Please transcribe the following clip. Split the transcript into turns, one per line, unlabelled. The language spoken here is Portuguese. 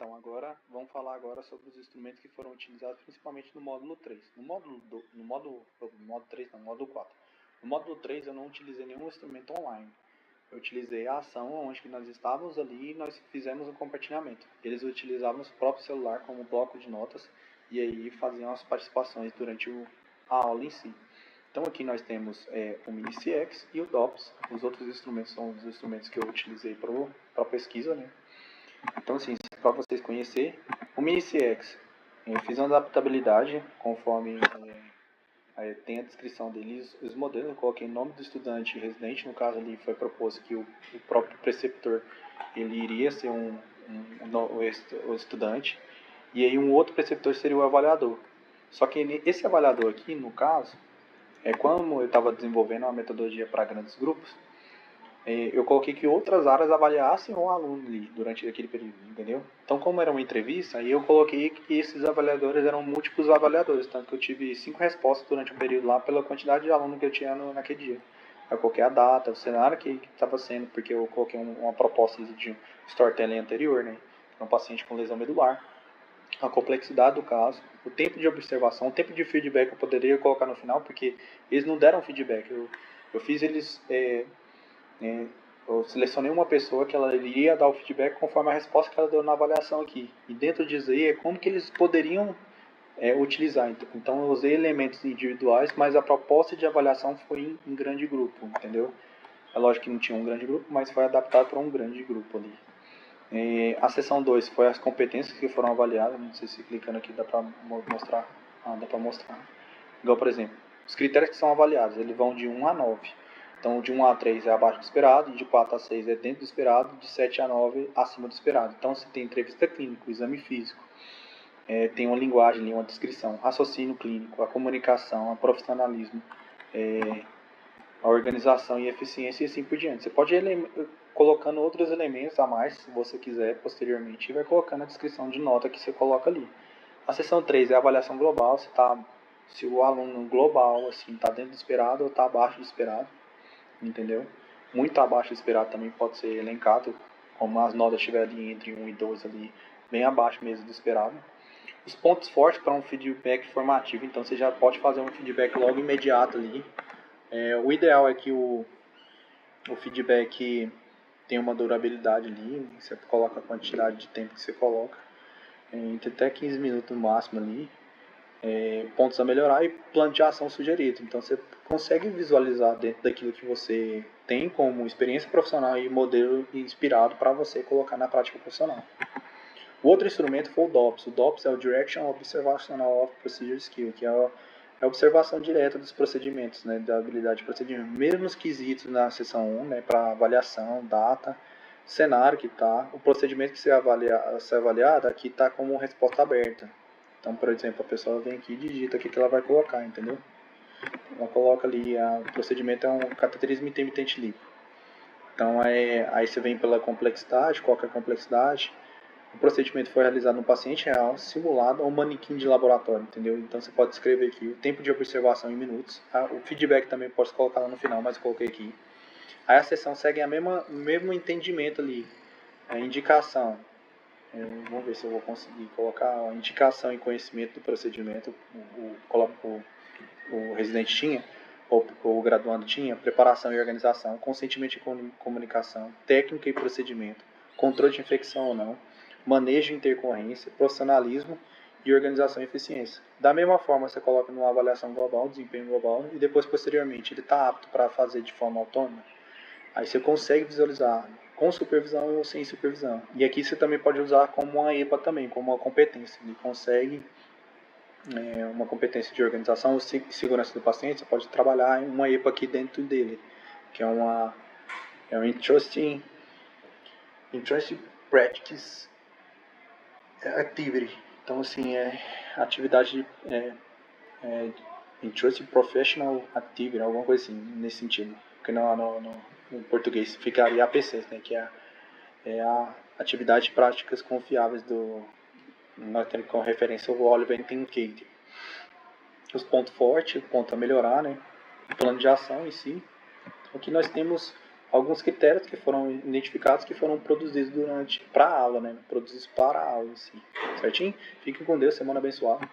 Então, agora vamos falar agora sobre os instrumentos que foram utilizados principalmente no módulo 3. No módulo 3 não, no módulo 4. No módulo 3 eu não utilizei nenhum instrumento online. Eu utilizei a ação onde nós estávamos ali e nós fizemos um compartilhamento. Eles utilizavam o próprio celular como bloco de notas e aí faziam as participações durante a aula em si. Então aqui nós temos o MiniCX e o DOPS. Os outros instrumentos são os instrumentos que eu utilizei para pesquisa, né? Então assim, para vocês conhecerem, o MiniCX, eu fiz uma adaptabilidade conforme tem a descrição deles, os modelos, eu coloquei nome do estudante residente, no caso ali foi proposto que o próprio preceptor ele iria ser o estudante, e aí um outro preceptor seria o avaliador. Só que esse avaliador aqui, no caso, como eu estava desenvolvendo uma metodologia para grandes grupos, eu coloquei que outras áreas avaliassem o aluno ali durante aquele período, entendeu? Então, como era uma entrevista, aí eu coloquei que esses avaliadores eram múltiplos avaliadores, tanto que eu tive 5 respostas durante o período lá pela quantidade de aluno que eu tinha naquele dia. Eu coloquei a data, o cenário que estava sendo, porque eu coloquei uma proposta de um storytelling anterior, né? Um paciente com lesão medular, a complexidade do caso, o tempo de observação, o tempo de feedback eu poderia colocar no final, porque eles não deram feedback. Eu fiz eles... eu selecionei uma pessoa que ela iria dar o feedback conforme a resposta que ela deu na avaliação aqui. E dentro disso aí é como que eles poderiam utilizar. Então eu usei elementos individuais, mas a proposta de avaliação foi em grande grupo, entendeu? É lógico que não tinha um grande grupo, mas foi adaptado para um grande grupo ali. A seção 2 foi as competências que foram avaliadas. Não sei se clicando aqui dá para mostrar. Dá para mostrar. Igual, por exemplo, os critérios que são avaliados, eles vão de 1 a 9. Então, de 1 a 3 é abaixo do esperado, de 4 a 6 é dentro do esperado, de 7 a 9 acima do esperado. Então, você tem entrevista clínica, exame físico, tem uma linguagem, uma descrição, raciocínio clínico, a comunicação, o profissionalismo, a organização e eficiência e assim por diante. Você pode ir colocando outros elementos a mais, se você quiser, posteriormente, e vai colocando a descrição de nota que você coloca ali. A seção 3 é a avaliação global, se o aluno global está dentro do esperado ou está abaixo do esperado, entendeu? Muito abaixo do esperado também pode ser elencado, como as notas estiverem ali entre 1 e 12, ali, bem abaixo mesmo do esperado. Os pontos fortes para um feedback formativo, então você já pode fazer um feedback logo imediato ali. O ideal é que o feedback tenha uma durabilidade ali, você coloca a quantidade de tempo que você coloca, entre até 15 minutos no máximo ali. Pontos a melhorar e plano de ação sugerido. Então você consegue visualizar dentro daquilo que você tem como experiência profissional e modelo inspirado para você colocar na prática profissional. O outro instrumento foi o DOPS. O DOPS é o Direction Observational of Procedure Skill, que é a observação direta dos procedimentos, né, da habilidade de procedimento. Mesmos quesitos na seção 1, né, para avaliação, data, cenário que está, o procedimento que ser avaliado aqui está como resposta aberta. Então, por exemplo, a pessoa vem aqui e digita o que ela vai colocar, entendeu? Ela coloca ali, o procedimento é um cateterismo intermitente líquido. Então, aí você vem pela complexidade, qual que é a complexidade. O procedimento foi realizado no paciente real, simulado ou manequim de laboratório, entendeu? Então, você pode escrever aqui o tempo de observação em minutos. O feedback também pode colocar lá no final, mas eu coloquei aqui. Aí a sessão segue o mesmo entendimento ali, a indicação. Vamos ver se eu vou conseguir colocar a indicação e conhecimento do procedimento. O residente tinha, ou o graduando tinha, preparação e organização, consentimento e comunicação, técnica e procedimento, controle de infecção ou não, manejo e intercorrência, profissionalismo e organização e eficiência. Da mesma forma, você coloca numa avaliação global, desempenho global, e depois, posteriormente, ele está apto para fazer de forma autônoma. Aí você consegue visualizar com supervisão ou sem supervisão. E aqui você também pode usar como uma EPA também, como uma competência. Ele consegue uma competência de organização ou segurança do paciente, você pode trabalhar em uma EPA aqui dentro dele, que é um Interesting Practice Activity. Então, assim, atividade Interesting Professional Activity, alguma coisa assim, nesse sentido. Porque no português ficaria APC, né, que é a atividade de práticas confiáveis nós temos como referência o Oliver Kincaid. Os pontos fortes, o ponto a melhorar, né? O plano de ação em si. Aqui nós temos alguns critérios que foram identificados que foram produzidos para a aula, né? Produzidos para a aula em si. Certinho? Fiquem com Deus, semana abençoada.